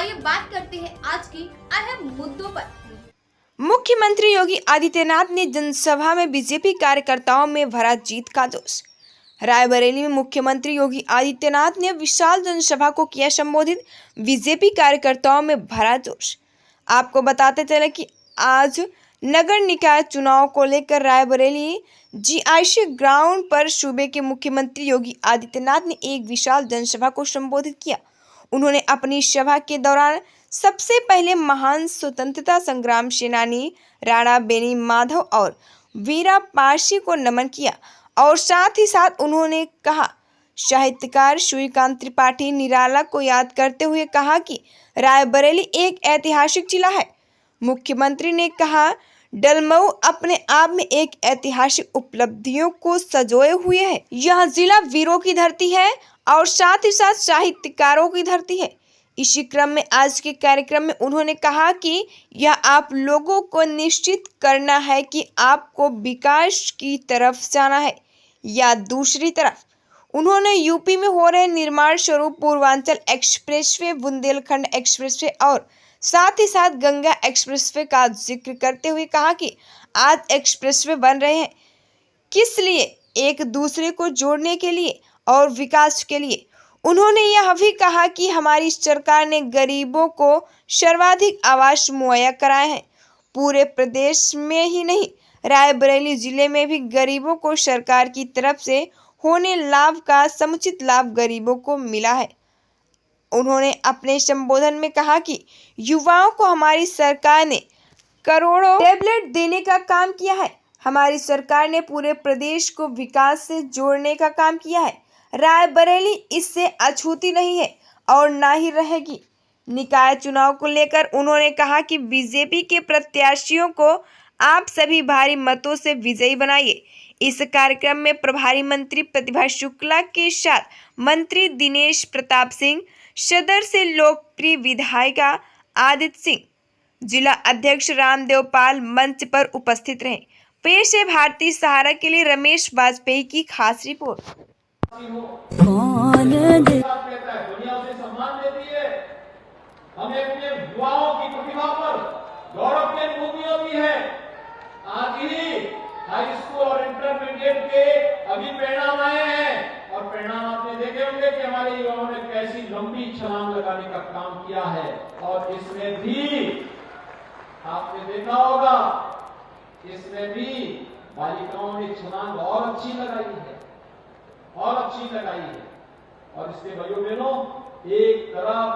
आइए बात करते हैं आज की अहम मुद्दों पर। मुख्यमंत्री योगी आदित्यनाथ ने जनसभा में बीजेपी कार्यकर्ताओं में भरा जीत का जोश। रायबरेली में मुख्यमंत्री योगी आदित्यनाथ ने विशाल जनसभा को किया संबोधित। बीजेपी कार्यकर्ताओं में भरा जोश। आपको बताते चले कि आज नगर निकाय चुनाव को लेकर रायबरेली जीआईसी ग्राउंड पर सूबे के मुख्यमंत्री योगी आदित्यनाथ ने एक विशाल जनसभा को संबोधित किया। उन्होंने अपनी सभा के दौरान सबसे पहले महान स्वतंत्रता संग्राम सेनानी राणा बेनी माधव और वीरा पारसी को नमन किया और साथ ही साथ उन्होंने कहा साहित्यकार सूर्यकांत त्रिपाठी निराला को याद करते हुए कहा कि रायबरेली एक ऐतिहासिक जिला है। मुख्यमंत्री ने कहा डलमऊ अपने आप में एक ऐतिहासिक उपलब्धियों को सजोए हुए है। यह जिला वीरों की धरती है और साथ ही साथ साहित्यकारों की धरती है। इसी क्रम में आज के कार्यक्रम में उन्होंने कहा कि यह आप लोगों को निश्चित करना है कि आपको विकास की तरफ जाना है या दूसरी तरफ। उन्होंने यूपी में हो रहे निर्माण स्वरूप पूर्वांचल एक्सप्रेसवे, बुंदेलखंड एक्सप्रेसवे और साथ ही साथ गंगा एक्सप्रेसवे का जिक्र करते हुए कहा कि आज एक्सप्रेसवे बन रहे हैं किस लिए, एक दूसरे को जोड़ने के लिए और विकास के लिए। उन्होंने यह भी कहा कि हमारी सरकार ने गरीबों को सर्वाधिक आवास मुहैया कराए हैं। पूरे प्रदेश में ही नहीं, रायबरेली जिले में भी गरीबों को सरकार की तरफ से होने लाभ का समुचित लाभ गरीबों को मिला है। उन्होंने अपने संबोधन में कहा कि युवाओं को हमारी सरकार ने करोड़ों टैबलेट देने का काम किया है। हमारी सरकार ने पूरे प्रदेश को विकास से जोड़ने का काम किया है। रायबरेली इससे अछूती नहीं है और ना ही रहेगी। निकाय चुनाव को लेकर उन्होंने कहा कि बीजेपी के प्रत्याशियों को आप सभी भारी मतों से विजयी बनाइए। इस कार्यक्रम में प्रभारी मंत्री प्रतिभा शुक्ला के साथ मंत्री दिनेश प्रताप सिंह, सदर से लोकप्रिय विधायिका आदित्य सिंह, जिला अध्यक्ष रामदेव पाल मंच पर उपस्थित रहे। पेश है भारतीय सहारा के लिए रमेश वाजपेयी की खास रिपोर्ट। दुनिया उसे सम्मान देती है। हमें अपने युवाओं की प्रतिभा पर गौरव की अनुभूति होती है। आज ही हाई स्कूल और इंटरमीडिएट के अभी परिणाम आए हैं और परिणाम आपने देखे होंगे कि हमारे युवाओं ने कैसी लंबी छलांग लगाने का काम किया है। और इसमें भी आपने देखा होगा, इसमें भी बालिकाओं ने छलांग और अच्छी लगाई है और इसके भाइयों बहनों, एक तरफ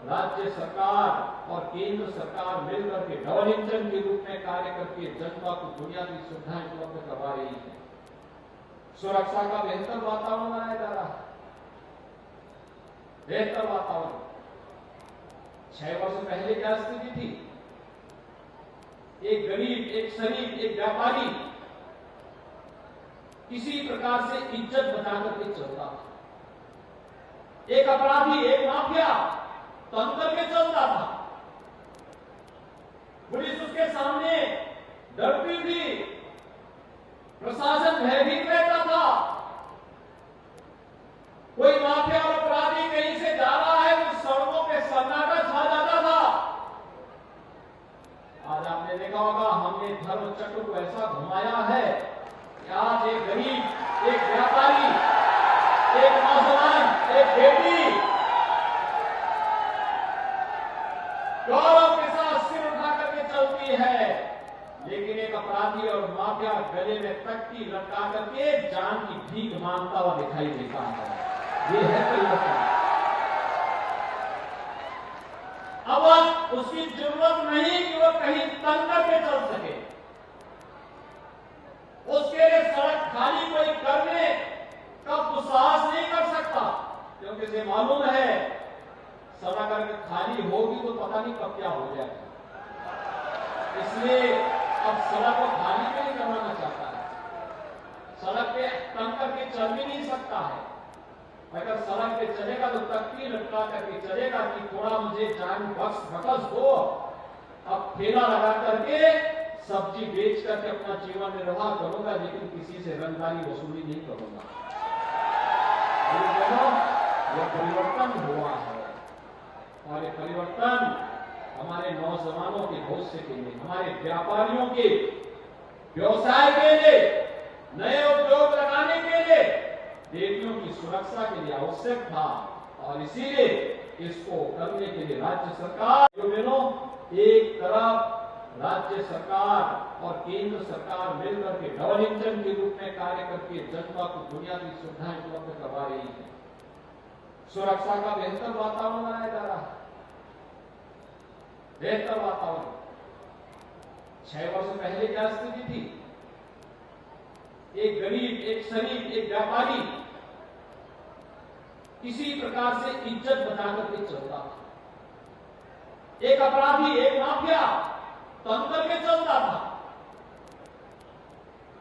राज्य सरकार और केंद्र सरकार मिलकर के डबल इंजन के रूप में कार्य करके जनता को बुनियादी सुविधाएं उपलब्ध करवा रही है। सुरक्षा का बेहतर वातावरण बनाया जा रहा है, बेहतर वातावरण। 6 वर्ष पहले क्या स्थिति थी? एक गरीब, एक शरीफ, एक व्यापारी किसी प्रकार से इज्जत बचा करके चलता था। एक अपराधी, एक माफिया तंग करके चलता था। पुलिस उसके सामने डरती थी, प्रशासन भयभीत रहता था। कोई माफिया और अपराधी कहीं से जा रहा है तो सड़कों पे सन्नाटा छा जाता था। आज आपने देखा होगा, हमने धर्म चक्र को ऐसा घुमाया है कि आज एक गरीब, एक व्यापारी, एक नौजवान, एक बेटी गौरव के साथ सिर उठा करके चलती है, लेकिन एक अपराधी और माफिया गले में तख्ती लटका करके जान की भीख मांगता हुआ दिखाई देता है। ये है परिवर्तन। अब उसकी जरूरत नहीं कि वो कहीं तंग करके चल सके। उसके लिए सड़क खाली कोई करने का दुस्साहस नहीं कर सकता, क्योंकि उसे मालूम है सड़क अगर खाली होगी तो पता नहीं कब क्या हो जाएगा। इसलिए अब सड़क को खाली नहीं करवाना चाहता है। सड़क पे तंग करके चल भी नहीं सकता है। अगर सड़क पे चलेगा तो तख्ती लटका करके चलेगा कि थोड़ा मुझे जान बख्श दो। अब ठेला लगा करके सब्जी बेच करके अपना जीवन निर्वाह करूंगा, लेकिन किसी से रंगदारी वसूली नहीं करूंगा। यह परिवर्तन हुआ है। और ये परिवर्तन हमारे नौजवानों के भविष्य के लिए, हमारे व्यापारियों के व्यवसाय के लिए, नए उद्योग लगाने के लिए, बेटियों की सुरक्षा के लिए आवश्यक था। और इसीलिए इसको करने के लिए राज्य सरकार, एक तरफ राज्य सरकार और केंद्र सरकार मिलकर के डबल इंजन के रूप में कार्य करके जनता को बुनियादी सुविधाएं उपलब्ध करवा रही है। सुरक्षा का बेहतर वातावरण बनाया जा रहा है, बेहतर वातावरण। 6 वर्ष पहले क्या स्थिति थी? एक गरीब, एक शरीफ, एक व्यापारी किसी प्रकार से इज्जत बचा करके चलता था। एक अपराधी, एक माफिया तंग करके चलता था।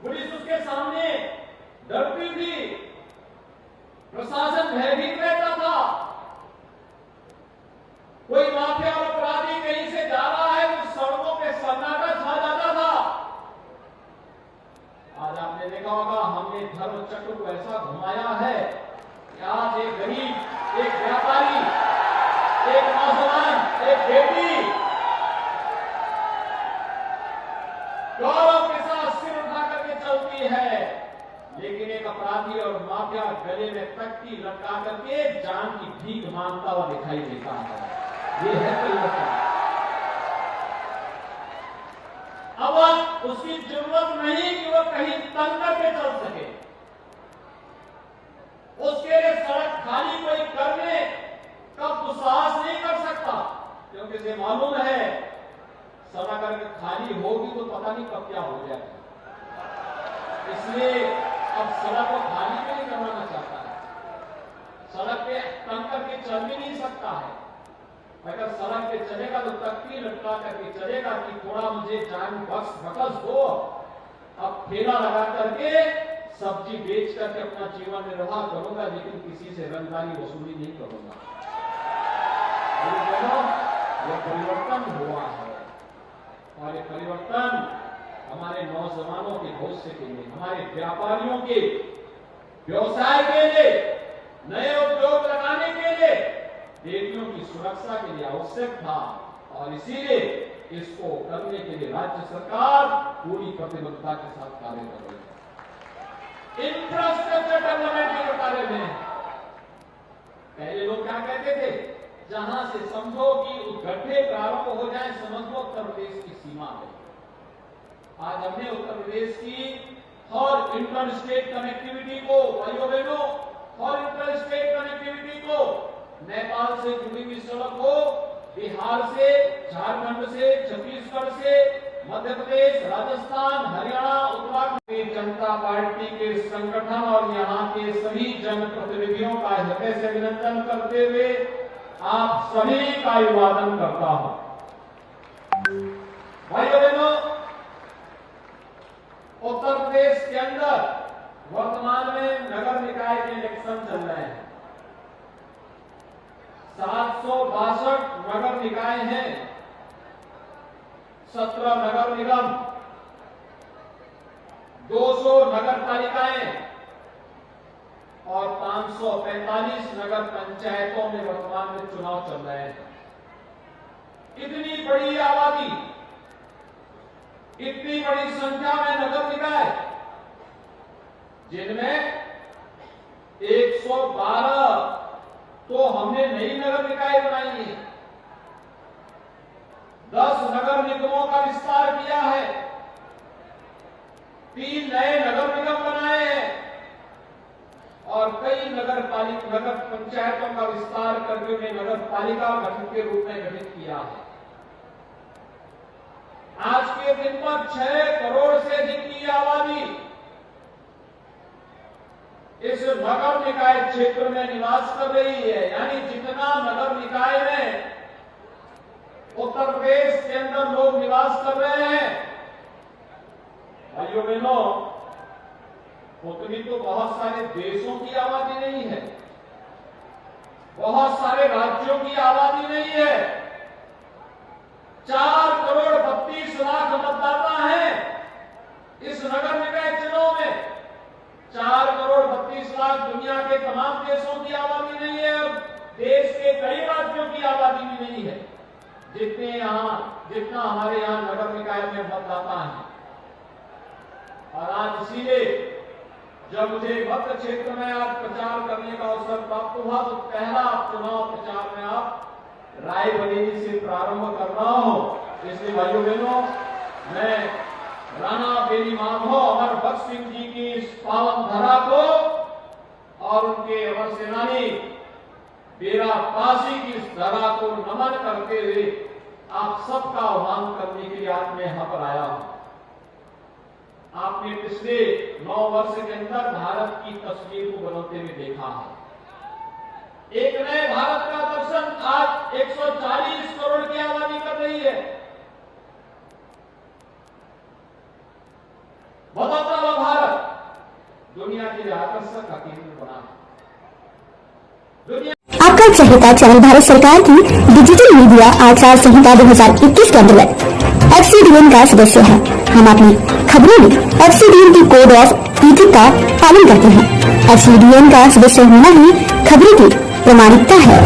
पुलिस उसके सामने डरती थी, प्रशासन भयभीत रहता था। कोई माफिया और अपराधी कहीं से जा रहा है तो सड़कों पे सन्नाटा छा जाता था। आज आपने देखा होगा, हमने धर्म चक्र को ऐसा घुमाया है कि आज एक गरीब, एक व्यापारी, एक नौजवान, एक बेटी गौरव के साथ सिर उठा करके चलती है, लेकिन एक अपराधी और माफिया गले में तख्ती लटका करके जान की भीख मांगता हुआ दिखाई देता है। ये है परिवर्तन। अब उसकी जरूरत नहीं कि वह कहीं तंग करके चल सके। उसके लिए सड़क खाली कोई करने का दुस्साहस नहीं कर सकता, क्योंकि उसे मालूम है सड़क अगर खाली होगी तो पता नहीं कब क्या हो जाएगा। इसलिए अब सड़क को खाली भी नहीं करवाना चाहता है। सड़क पे तंग करके चल भी नहीं सकता है। अगर सड़क पे चलेगा तो तख्ती लटका करके चलेगा कि थोड़ा मुझे जान बख्श दो, अब ठेला लगा करके सब्जी बेच करके अपना जीवन निर्वाह करूंगा, लेकिन किसी से रंगदारी वसूली नहीं करूंगा। यह परिवर्तन हुआ है और ये परिवर्तन हमारे नौजवानों के भविष्य के लिए, हमारे व्यापारियों के व्यवसाय के लिए, नए उद्योग लगाने के लिए, बेटियों की सुरक्षा के लिए आवश्यक था। और इसीलिए इसको करने के लिए राज्य सरकार पूरी प्रतिबद्धता के साथ कार्य कर रही है। इंफ्रास्ट्रक्चर डेवलपमेंट के कार्य में पहले लोग क्या कहते थे, जहां से समझो कि गड्ढे प्रारंभ हो जाए समझ लो उत्तर प्रदेश की सीमा है। आज हमने उत्तर प्रदेश की और इंटर स्टेट कनेक्टिविटी को, भाइयों बहनों, और इंटर स्टेट कनेक्टिविटी को, नेपाल से जुड़ी हुई सड़क हो, बिहार से, झारखंड से, छत्तीसगढ़ से, मध्य प्रदेश, राजस्थान, हरियाणा, उत्तराखंड, जनता पार्टी के संगठन और यहाँ के सभी जनप्रतिनिधियों का हृदय से अभिनंदन करते हुए आप सभी का अभिवादन करता हूं। भाइयों बहनों, उत्तर प्रदेश के अंदर वर्तमान में नगर निकाय के इलेक्शन चल रहे हैं। 762 नगर निकाय हैं, 17 नगर निगम, 200 नगर पालिकाएं और 545 नगर पंचायतों में वर्तमान में चुनाव चल रहे हैं। इतनी बड़ी आबादी, इतनी बड़ी संख्या में नगर निकाय, जिनमें 112 तो हमने नई नगर निकाय बनाई है, 10 नगर निगमों का विस्तार किया है, 3 नए नगर निगम बनाए हैं और कई नगर पंचायतों का विस्तार करके उन्हें नगर पालिका गठन के रूप में गठित किया है। आज के दिन पर 6 करोड़ से अधिक की आबादी इस नगर निकाय क्षेत्र में निवास कर रही है। यानी जितना नगर निकाय में उत्तर प्रदेश के अंदर लोग निवास कर रहे हैं, भाइयों बहनों, उतनी तो बहुत सारे देशों की आबादी नहीं है, बहुत सारे राज्यों की आबादी नहीं है। 4 करोड़ 32 लाख मतदाता हैं इस नगर निकाय चुनाव में। 4 करोड़ 32 लाख दुनिया के तमाम देशों की आबादी नहीं है, देश के कई राज्यों की आबादी भी नहीं है जितना हमारे यहाँ नगर निकाय में मतदाता है। और आज इसीलिए जब मुझे मध्य क्षेत्र में आज प्रचार करने का अवसर प्राप्त हुआ तो पहला चुनाव प्रचार में आप रायबरेली से प्रारंभ कर रहा हूं। इसलिए भाइयों बहनों, मैं राणा बेनी माधव अमर भगत सिंह जी की इस पावन धरा को और उनके अमर सेनानी बेरा पासी की इस धरा को नमन करते हुए आप सबका आह्वान करने के लिए आज मैं यहां पर आया हूं। आपने पिछले 9 वर्ष के अंदर भारत की तस्वीर को बदलते हुए देखा है। एक नए भारत का दर्शन आज 140 करोड़ की आबादी कर रही है। बदलता हुआ भारत दुनिया के लिए आकर्षक का केंद्र बना है। आपका चहेता चैनल भारत सरकार की डिजिटल मीडिया आचार संहिता 2021 के अंतर्गत FCDN का सदस्य है। हम अपनी खबरों में FCDN की कोड ऑफ इथिक्स का पालन करते हैं। FCDN का सदस्य होना ही खबरों की प्रामाणिकता है।